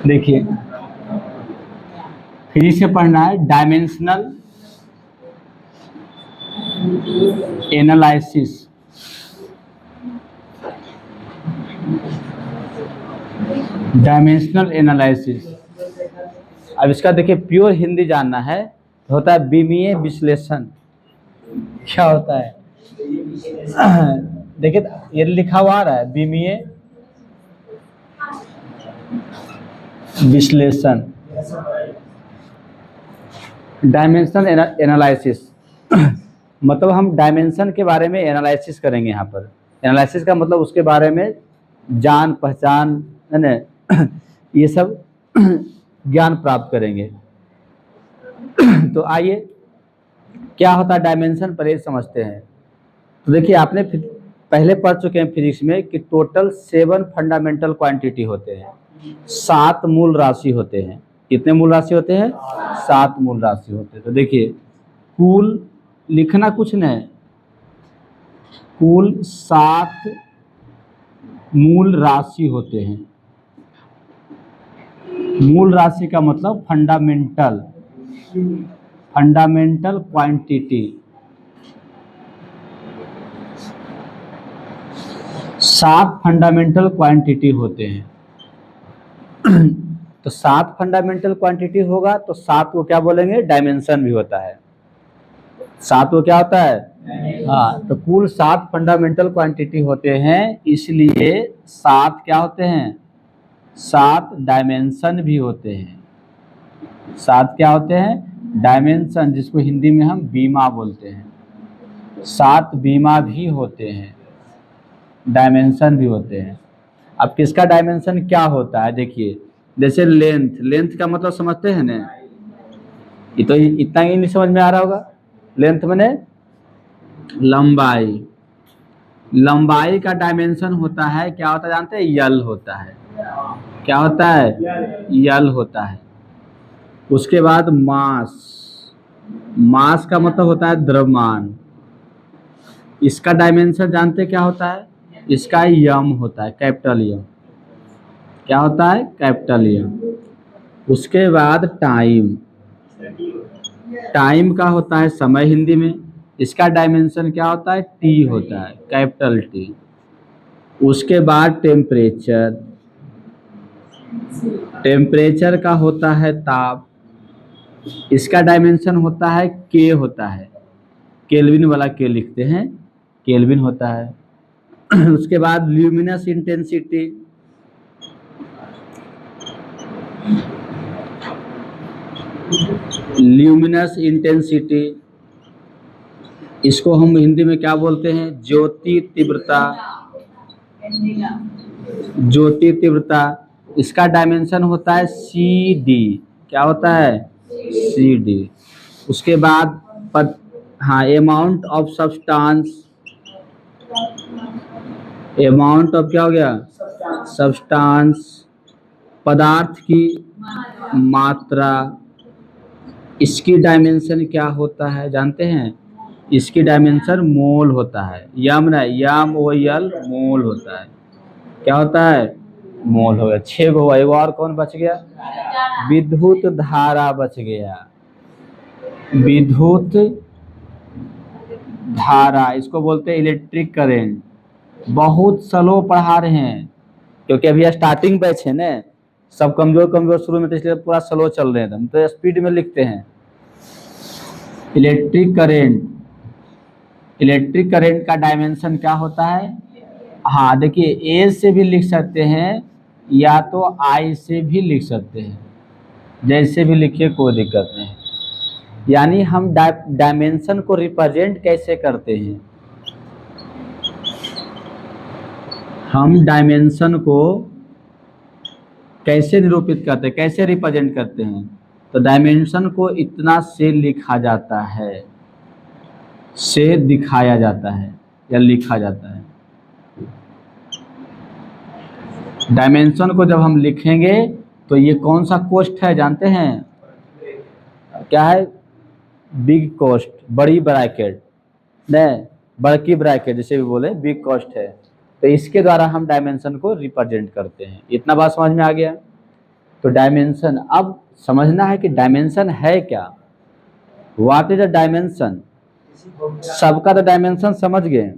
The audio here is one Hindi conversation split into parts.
देखिए फिर से पढ़ना है, डायमेंशनल एनालिसिस। Dimensional analysis. अब इसका देखिए प्योर हिंदी जानना है तो होता है विमीय विश्लेषण। क्या होता है? देखिए ये लिखा हुआ आ रहा है, विमीय विश्लेषण, डायमेंशनल एनालिसिस। मतलब हम डायमेंशन के बारे में एनालिसिस करेंगे। यहाँ पर एनालिसिस का मतलब उसके बारे में जान पहचान है ना, ये सब ज्ञान प्राप्त करेंगे। तो आइए क्या होता है डायमेंशन, पर ये समझते हैं। तो देखिए आपने पहले पढ़ चुके हैं फिजिक्स में कि टोटल 7 फंडामेंटल क्वांटिटी होते हैं, 7 मूल राशि होते हैं। कितने मूल राशि होते हैं? 7 मूल राशि होते हैं। तो देखिए कुल लिखना कुछ नहीं, कुल 7 मूल राशि होते हैं। मूल राशि का मतलब फंडामेंटल क्वांटिटी। 7 फंडामेंटल क्वांटिटी होते हैं। तो 7 फंडामेंटल क्वांटिटी होगा तो 7 को क्या बोलेंगे? डायमेंशन भी होता है। 7 को क्या होता है? हाँ, तो कुल 7 फंडामेंटल क्वांटिटी होते हैं, इसलिए 7 क्या होते हैं? 7 डायमेंशन भी होते हैं। 7 क्या होते हैं? डायमेंशन, जिसको हिंदी में हम बीमा बोलते हैं। 7 बीमा भी होते हैं, डायमेंशन भी होते हैं। अब किसका डायमेंशन क्या होता है? देखिए जैसे लेंथ का मतलब समझते हैं ना? ये तो इतना ही नहीं समझ में आ रहा होगा। लेंथ मैंने लंबाई का डायमेंशन होता है, क्या होता है जानते हैं? यल होता है। क्या होता है? यल होता है। उसके बाद मास का मतलब होता है द्रव्यमान। इसका डायमेंशन जानते क्या होता है? इसका यम होता है, कैपिटल यम। क्या होता है? Capital M. उसके बाद टाइम का होता है समय हिंदी में। इसका डायमेंशन क्या होता है? टी होता है, कैपिटल टी। उसके बाद टेम्परेचर का होता है ताप। इसका डायमेंशन होता है के होता है, केल्विन वाला के लिखते हैं, केल्विन होता है। उसके बाद ल्यूमिनस इंटेंसिटी। इसको हम हिंदी में क्या बोलते हैं? ज्योति तीव्रता। इसका डायमेंशन होता है सी डी। क्या होता है? C D. उसके बाद अमाउंट ऑफ क्या हो गया? सब्सटेंस, पदार्थ की मात्रा। इसकी डायमेंशन क्या होता है जानते हैं? इसकी डायमेंशन मोल होता है। यम ओ यल मोल होता है। क्या होता है? मोल हो गया। 6 गो हुआ। एगो और कौन बच गया? विद्युत धारा बच गया। विद्युत धारा, इसको बोलते हैं इलेक्ट्रिक करंट। बहुत स्लो पढ़ा रहे हैं क्योंकि अभी स्टार्टिंग बैच है ना, सब कमजोर शुरू में, तो इसलिए पूरा स्लो चल रहे हैं। तो स्पीड में लिखते हैं इलेक्ट्रिक करंट का डायमेंशन क्या होता है? हाँ देखिए, ए से भी लिख सकते हैं या तो आई से भी लिख सकते हैं, जैसे भी लिखिए कोई दिक्कत नहीं। यानी हम डायमेंशन को रिप्रेजेंट कैसे करते हैं? हम डायमेंशन को कैसे निरूपित करते हैं, कैसे रिप्रेजेंट करते हैं? तो डायमेंशन को इतना से लिखा जाता है, से दिखाया जाता है या लिखा जाता है। डायमेंशन को जब हम लिखेंगे तो ये कौन सा कोष्ठ है जानते हैं? क्या है? बिग कोष्ठ, बड़ी ब्रैकेट नहीं, बड़की ब्रैकेट जिसे भी बोले, बिग कोष्ठ है। तो इसके द्वारा हम डायमेंशन को रिप्रेजेंट करते हैं। इतना बात समझ में आ गया? तो डायमेंशन, अब समझना है कि डायमेंशन है क्या, व्हाट इज अ डायमेंशन। सबका तो डायमेंशन समझ गए,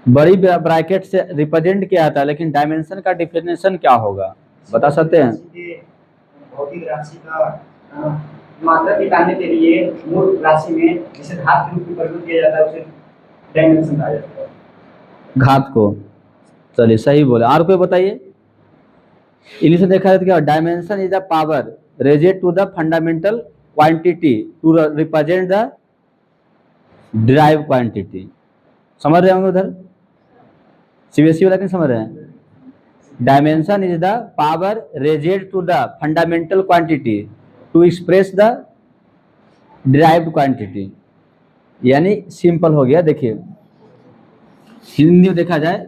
बड़ी ब्रैकेट से रिप्रेजेंट किया था, लेकिन डायमेंशन का डिफिनेशन क्या होगा बता सकते हैं? भौतिक राशि का मात्रा निकालने के लिए मूल राशि में जिसे घात के रूप में प्रयोग किया जाता है उसे डायमेंशन कहा जाता है। घात को, चलिए सही बोले। और कोई बताइए? इंग्लिश में देखा जाता है क्या, dimension is the power raised to the fundamental quantity to represent the derive quantity. समझ रहे होंगे उधर, सीबीएसई वाला नहीं समझ रहे हैं? Dimension is the power raised to the fundamental quantity to express the derived quantity. यानी सिंपल हो गया, देखिए हिंदी में देखा जाए,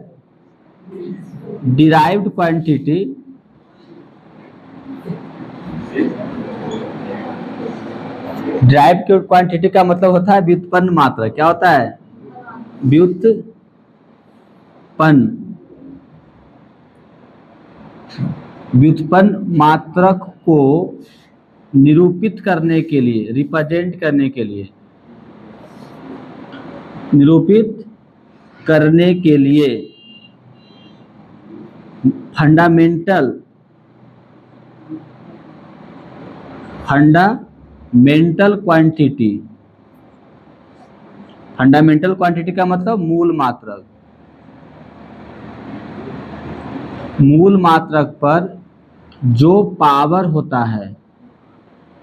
डिराइव्ड क्वांटिटी डिराइव्ड क्वांटिटी का मतलब होता है व्युत्पन्न मात्रा। क्या होता है? व्युत्पन्न मात्रक को निरूपित करने के लिए, रिप्रेजेंट करने के लिए, निरूपित करने के लिए फंडामेंटल क्वांटिटी, फंडामेंटल क्वांटिटी का मतलब मूल मात्रक, मूल मात्रक पर जो पावर होता है,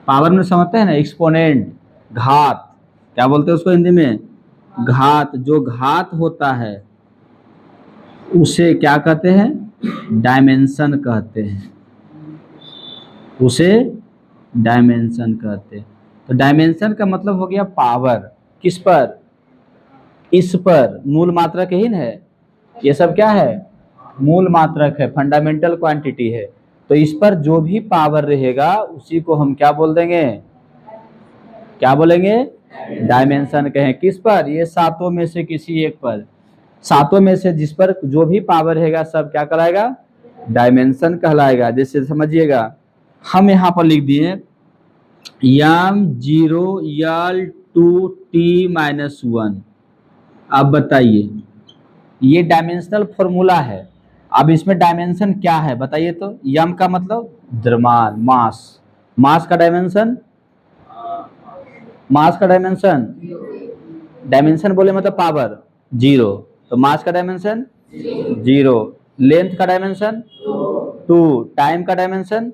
पावर में समझते हैं ना, एक्सपोनेंट, घात, क्या बोलते हैं उसको हिंदी में? घात। जो घात होता है उसे क्या कहते हैं? डायमेंशन कहते हैं, उसे डायमेंशन कहते हैं। तो डायमेंशन का मतलब हो गया पावर, किस पर? इस पर, मूल मात्रक ही है, ये सब क्या है? मूल मात्रक है, फंडामेंटल क्वांटिटी है। तो इस पर जो भी पावर रहेगा उसी को हम क्या बोल देंगे? क्या बोलेंगे? डायमेंशन कहें। किस पर? ये सातों में से किसी एक पर, सातों में से जिस पर जो भी पावर रहेगा सब क्या कहलाएगा? डायमेंशन कहलाएगा। जैसे समझिएगा, हम यहाँ पर लिख दिए m0 L2t-1। अब बताइए, ये डायमेंशनल फॉर्मूला है। अब इसमें डायमेंशन क्या है बताइए तो? यम का मतलब द्रव्यमान, मास, मास का डायमेंशन, मास का डायमेंशन, डायमेंशन बोले मतलब पावर, 0, तो मास का डायमेंशन 0, लेंथ का डायमेंशन 2, टाइम का डायमेंशन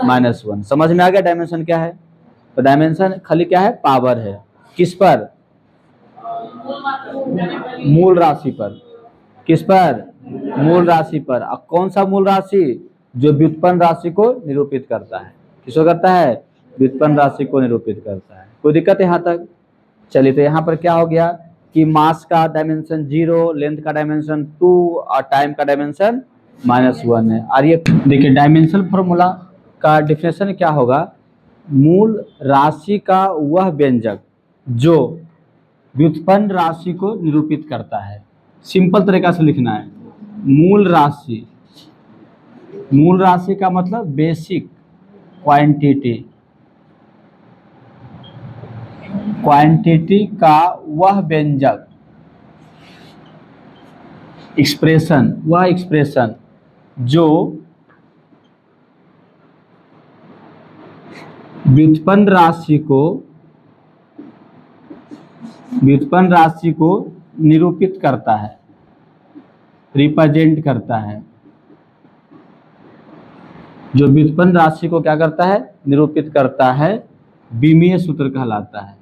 -1। समझ में आ गया डायमेंशन क्या है? तो डायमेंशन खाली क्या है? पावर है। किस पर? मूल राशि पर। किस पर? मूल राशि पर। अब कौन सा मूल राशि? जो व्युत्पन्न राशि को निरूपित करता है। किसको करता है? व्युत्पन्न राशि को निरूपित करता है। कोई दिक्कत है यहाँ तक? चलिए, तो यहाँ पर क्या हो गया कि मास का डायमेंशन 0, लेंथ का डायमेंशन 2 और टाइम का डायमेंशन -1 है। और ये देखिए, डायमेंशनल फॉर्मूला का डिफिनेशन क्या होगा? मूल राशि का वह व्यंजक जो व्युत्पन्न राशि को निरूपित करता है। सिंपल तरीका से लिखना है, मूल राशि, मूल राशि का मतलब बेसिक क्वांटिटी, क्वांटिटी का वह व्यंजक, एक्सप्रेशन, वह एक्सप्रेशन जो व्युत्पन्न राशि को निरूपित करता है, रिप्रेजेंट करता है, जो व्युत्पन्न राशि को क्या करता है? निरूपित करता है, विमीय सूत्र कहलाता है।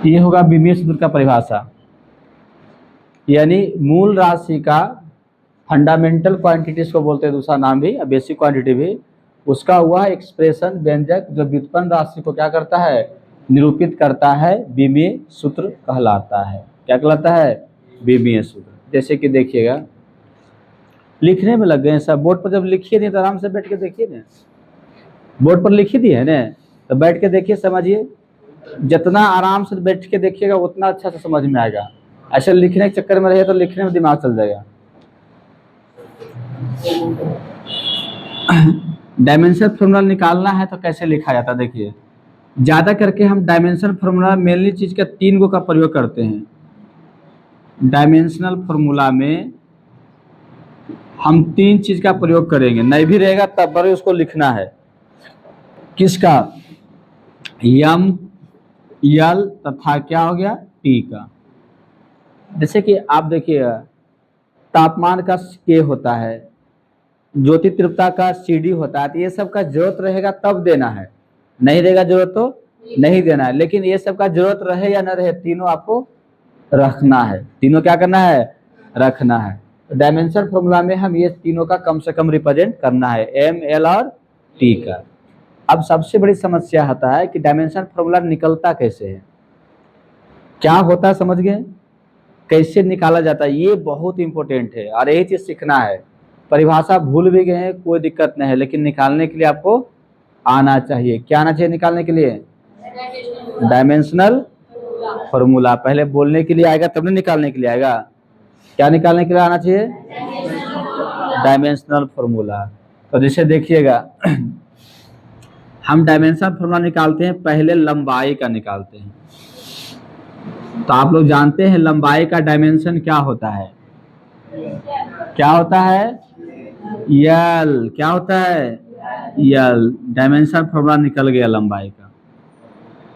ये होगा विमीय सूत्र का परिभाषा। यानी मूल राशि का, फंडामेंटल क्वांटिटीज को बोलते हैं दूसरा नाम भी, बेसिक क्वांटिटी भी, उसका वह एक्सप्रेशन, व्यंजक जो व्युत्पन्न राशि को क्या करता है? निरूपित करता है, विमीय सूत्र कहलाता है। क्या कहलाता है? विमीय सूत्र। जैसे कि देखिएगा, लिखने में लग गए सब, बोर्ड पर जब लिखिए नहीं तो आराम से बैठ के देखिए ना, बोर्ड पर लिखी दी है ना, तो बैठ के देखिए, समझिए। जितना आराम से बैठ के देखिएगा उतना अच्छा से समझ में आएगा। ऐसे लिखने के चक्कर में रहे तो लिखने में दिमाग चल जाएगा। डायमेंशन फॉर्मूला निकालना है तो कैसे लिखा जाता है, देखिए ज्यादा करके हम डायमेंशन फॉर्मूला मेनली चीज का 3 गो का प्रयोग करते हैं। डायमेंशनल फॉर्मूला में हम 3 चीज का प्रयोग करेंगे, नहीं भी रहेगा तब पर उसको लिखना है। किसका? यम, यल तथा क्या हो गया टी का। जैसे कि आप देखिए तापमान का के होता है, ज्योति तीव्रता का CD होता है, तो ये सब का जरूरत रहेगा तब देना है, नहीं रहेगा जरूरत तो नहीं देना है। लेकिन ये सब का जरूरत रहे या न रहे, तीनों आपको रखना है। तीनों क्या करना है? रखना है। डायमेंशन फॉर्मूला में हम ये तीनों का कम से कम रिप्रेजेंट करना है, एम, एल और टी का। अब सबसे बड़ी समस्या आता है कि डायमेंशन फॉर्मूला निकलता कैसे है, क्या होता है, समझ गए? कैसे निकाला जाता है, ये बहुत इंपॉर्टेंट है और यही चीज सीखना है। परिभाषा भूल भी गए हैं कोई दिक्कत नहीं है, लेकिन निकालने के लिए आपको आना चाहिए। क्या आना चाहिए निकालने के लिए? Dimensional formula. पहले बोलने के लिए आएगा तब नहीं निकालने के लिए आएगा। क्या निकालने के लिए आना चाहिए? Dimensional formula. तो जैसे देखिएगा हम डायमेंशनल फॉर्मूला निकालते हैं, पहले लंबाई का निकालते हैं। तो आप लोग जानते हैं लंबाई का डायमेंशन क्या होता है? क्या होता है? यल। क्या होता है? यल। डायमेंशन फॉर्मूला निकल गया लंबाई का,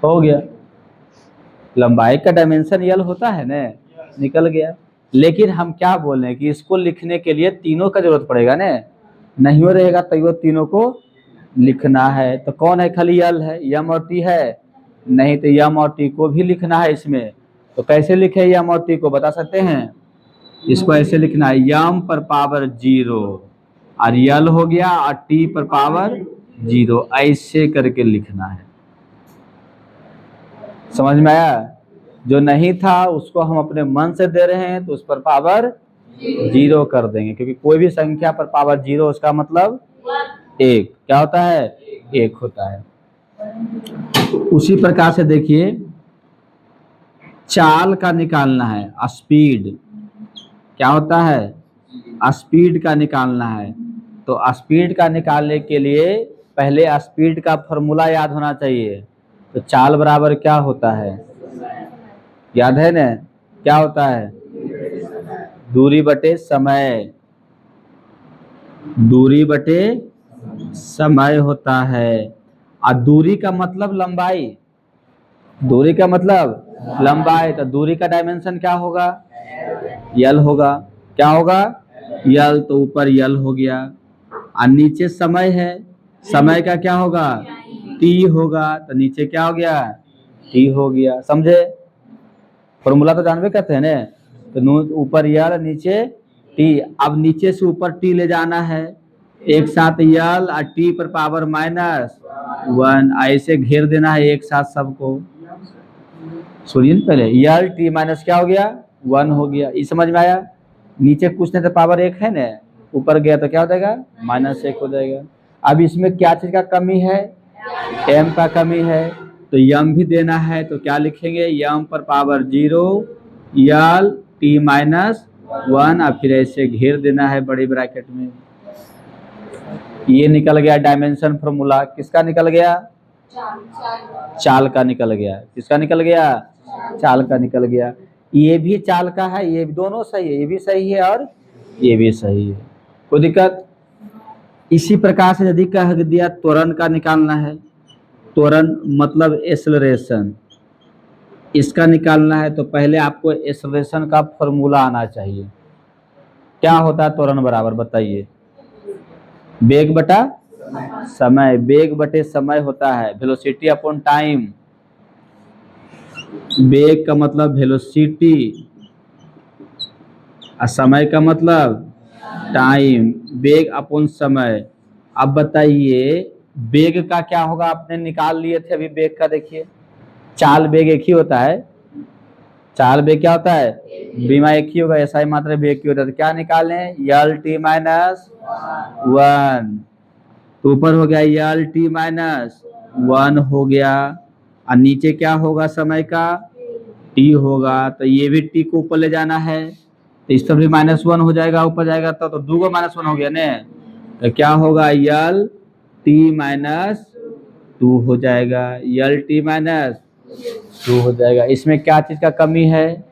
हो गया। लंबाई का डायमेंशन यल होता है ना, निकल गया। लेकिन हम क्या बोल रहे हैं कि इसको लिखने के लिए तीनों का जरूरत पड़ेगा ना, नहीं हो रहेगा तो तीनों को लिखना है। तो कौन है? खाली यल है, यम और टी है नहीं, तो यम और टी को भी लिखना है इसमें। तो कैसे लिखे यम और टी को, बता सकते हैं? इसको ऐसे लिखना है, यम पर पावर 0 और यल हो गया और टी पर पावर 0, ऐसे करके लिखना है। समझ में आया? जो नहीं था उसको हम अपने मन से दे रहे हैं तो उस पर पावर 0 कर देंगे, क्योंकि कोई भी संख्या पर पावर 0 उसका मतलब 1। क्या होता है? 1 होता है। उसी प्रकार से देखिए चाल का निकालना है, स्पीड। क्या होता है? स्पीड का निकालना है। तो स्पीड का निकालने के लिए पहले स्पीड का फॉर्मूला याद होना चाहिए। तो चाल बराबर क्या होता है? याद है ना? क्या होता है? दूरी बटे समय। दूरी बटे समय होता है। और दूरी का मतलब लंबाई। दूरी का मतलब लंबाई। तो दूरी का डायमेंशन क्या होगा? यल होगा। क्या होगा? यल। तो ऊपर यल हो गया और नीचे समय है, समय का क्या होगा? टी होगा। तो नीचे क्या हो गया? टी हो गया। समझे? फॉर्मूला तो जानवे करते हैं ना। तो ऊपर यल नीचे टी। अब नीचे से ऊपर टी ले जाना है, एक साथ यल और टी पर पावर -1, ऐसे घेर देना है एक साथ सबको। सुनिए पहले, यल टी माइनस क्या हो गया? 1 हो गया। ये समझ में आया? नीचे कुछ नहीं तो पावर 1 है ना, ऊपर गया तो क्या हो जाएगा? -1 हो जाएगा। अब इसमें क्या चीज का कमी है? एम का कमी है। तो यम भी देना है, तो क्या लिखेंगे? यम पर पावर 0 यल टी -1 और फिर ऐसे घेर देना है बड़ी ब्रैकेट में। ये निकल गया डायमेंशन फॉर्मूला। किसका निकल गया? चाल का निकल गया। किसका निकल गया? चाल का निकल गया। ये भी चाल का है, ये दोनों सही है, ये भी सही है और ये भी सही है, कोई दिक्कत? इसी प्रकार से यदि कह दिया त्वरण का निकालना है, त्वरण मतलब एक्सेलरेशन, इसका निकालना है, तो पहले आपको एक्सेलरेशन का फॉर्मूला आना चाहिए। क्या होता है त्वरण बराबर? बताइए। वेग बटा समय। वेग बटे समय होता है वेलोसिटी अपॉन टाइम। वेग का मतलब वेलोसिटी और समय का मतलब टाइम। वेग अपॉन समय। अब बताइए वेग का क्या होगा? आपने निकाल लिए थे अभी वेग का। देखिए चाल वेग एक ही होता है। चाल वेग क्या होता है? बीमा एक ही होगा, ऐसा ही मात्रा वेग की होता है। तो क्या निकालें? यल टी -1। तो ऊपर हो गया यल टी -1 हो गया और नीचे क्या होगा समय का? टी होगा तो ये भी टी को ऊपर ले जाना है, तो इस पर भी -1 हो जाएगा, ऊपर जाएगा तो 2 को -1 हो गया ने, तो क्या होगा यल टी -2 हो जाएगा, यल टी -2 हो जाएगा। इसमें क्या चीज का कमी है?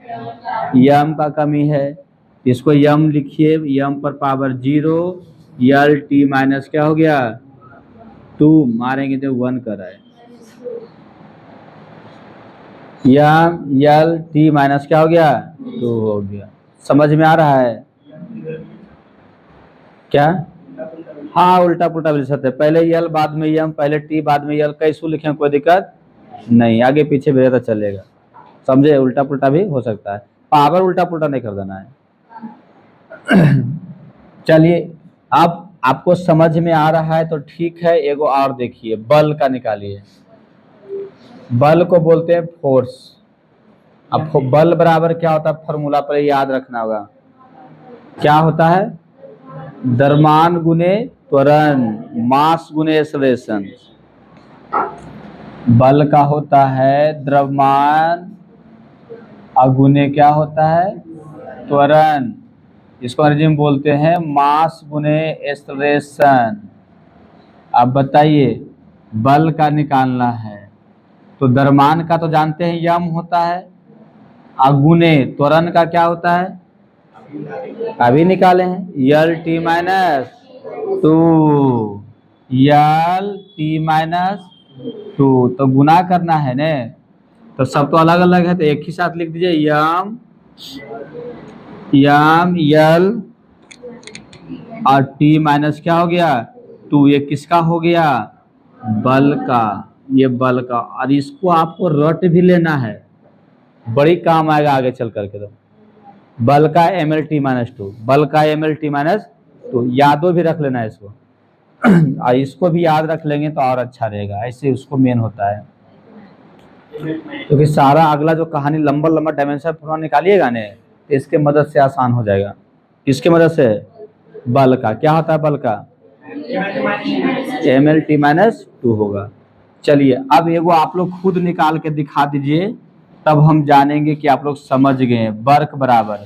यम का कमी है, इसको यम लिखिए, यम पर पावर 0, यल टी माइनस क्या हो गया 2, मारेंगे तो 1 कर रहा है, यम यल टी माइनस क्या हो गया 2 हो गया। समझ में आ रहा है क्या? हाँ उल्टा पुल्टा भी लिख सकते हैं, पहले यल बाद में यम, पहले टी बाद में यल, कैसे लिखें कोई दिक्कत नहीं, आगे पीछे भी रहता चलेगा। समझे? उल्टा पुल्टा भी हो सकता है, पावर उल्टा पुल्टा नहीं कर देना है। चलिए अब आपको समझ में आ रहा है तो ठीक है, एगो और देखिए, बल का निकालिए। बल को बोलते हैं फोर्स। अब बल बराबर क्या होता है, फॉर्मूला पर याद रखना होगा, क्या होता है? द्रव्यमान गुने त्वरण, मास गुने एक्सेलरेशन। बल का होता है द्रव्यमान अगुने क्या होता है त्वरण, इसको अंग्रेजी में बोलते हैं मास गुने एक्सेलरेशन। अब बताइए बल का निकालना है तो द्रव्यमान का तो जानते हैं यम होता है, अगुने त्वरण का क्या होता है अभी निकाले हैं, यल टी -2, यल टी -2, तो गुना करना है ने, तो सब तो अलग अलग है तो एक ही साथ लिख दीजिए, यम यल और टी माइनस क्या हो गया 2, ये किसका हो गया बल का, ये बल का। और इसको आपको रट भी लेना है, बड़ी काम आएगा आगे चल करके। तो बल का ml t -2, बल का ml t -2 यादों भी रख लेना है इसको। और इसको भी याद रख लेंगे तो और अच्छा रहेगा, ऐसे उसको मेन होता है, क्योंकि सारा अगला जो कहानी लंबा लंबा डायमेंशन पूरा निकालिएगा ने तो इसके मदद से आसान हो जाएगा। किसके मदद से? बल का। क्या होता है बल का? ml t -2 होगा। चलिए अब एगो आप लोग खुद निकाल के दिखा दीजिए, तब हम जानेंगे कि आप लोग समझ गए। वर्क बराबर,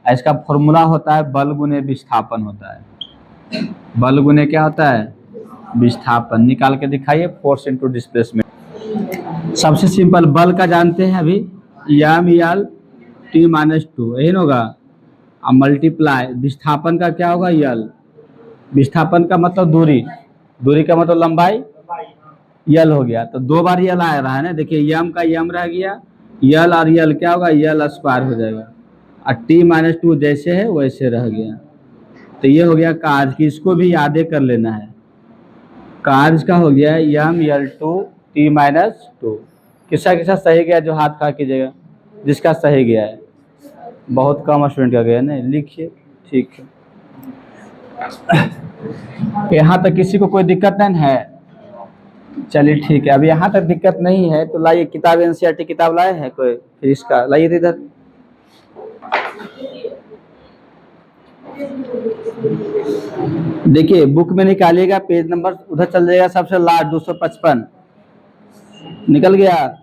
इसका फॉर्मूला होता है बल गुने विस्थापन होता है। बल गुने क्या होता है विस्थापन। निकाल के दिखाइए, फोर्स इंटू डिस्प्लेसमेंट। सबसे सिंपल बल का जानते हैं अभी, यम यल टी -2 यही होगा, अब मल्टीप्लाई विस्थापन का क्या होगा यल, विस्थापन का मतलब दूरी, दूरी का मतलब लंबाई, यल हो गया, तो 2 बार यल आ रहा है ना, देखिए यम का यम रह गया, यल और यल क्या होगा यल स्क्वायर हो जाएगा, और टी -2 जैसे है वैसे रह गया। तो ये हो गया कार्य की, इसको भी यादें कर लेना है। कार्य का हो गया यम यल टू टी -2। किसका किसका सही गया जो हाथ खड़ा कीजिएगा, जिसका सही गया है, बहुत कम स्टूडेंट का गया नहीं, लिखिए ठीक है। यहाँ तक किसी को कोई दिक्कत नहीं है? चलिए ठीक है, अब यहाँ तक दिक्कत नहीं है तो लाइए किताब एनसीईआरटी किताब लाए हैं कोई, फिर इसका लाइए इधर। देखिए बुक में निकालिएगा, पेज नंबर उधर चल जाएगा सबसे लास्ट 255 निकल गया।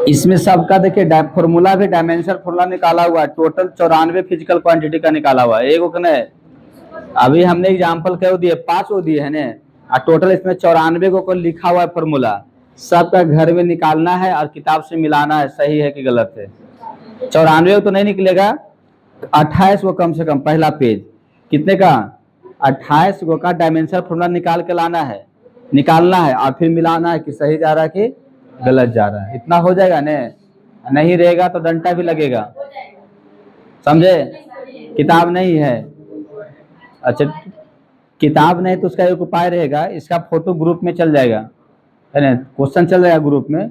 इसमें सबका देखिए फॉर्मूला भी डायमेंशन फॉर्मूला निकाला हुआ है, टोटल 94 फिजिकल क्वांटिटी का निकाला हुआ है। एक ने अभी हमने एग्जाम्पल क्यों दिए 5 दिए है ने, और टोटल इसमें 94 को लिखा हुआ है फॉर्मूला, सबका घर में निकालना है और किताब से मिलाना है, सही है कि गलत है। 94 तो नहीं निकलेगा, 28 को कम से कम पहला पेज, कितने का 28 को का डायमेंशन फॉर्मूला निकाल के लाना है, निकालना है और फिर मिलाना है कि सही जा रहा है कि गलत जा रहा है। इतना हो जाएगा ने, नहीं रहेगा तो डंडा भी लगेगा, समझे? किताब नहीं है, अच्छा किताब नहीं तो उसका एक उपाय रहेगा, इसका फोटो ग्रुप में चल जाएगा है ना, क्वेश्चन चल जाएगा ग्रुप में,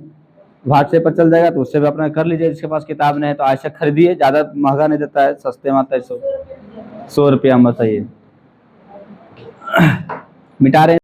व्हाट्सएप पर चल जाएगा, तो उससे भी अपना कर लीजिए। जिसके पास किताब नहीं है तो ऐसे खरीदिए, ज़्यादा महंगा नहीं देता है, सस्ते में आता है, 100 रुपया में बताइए। मिटा रहे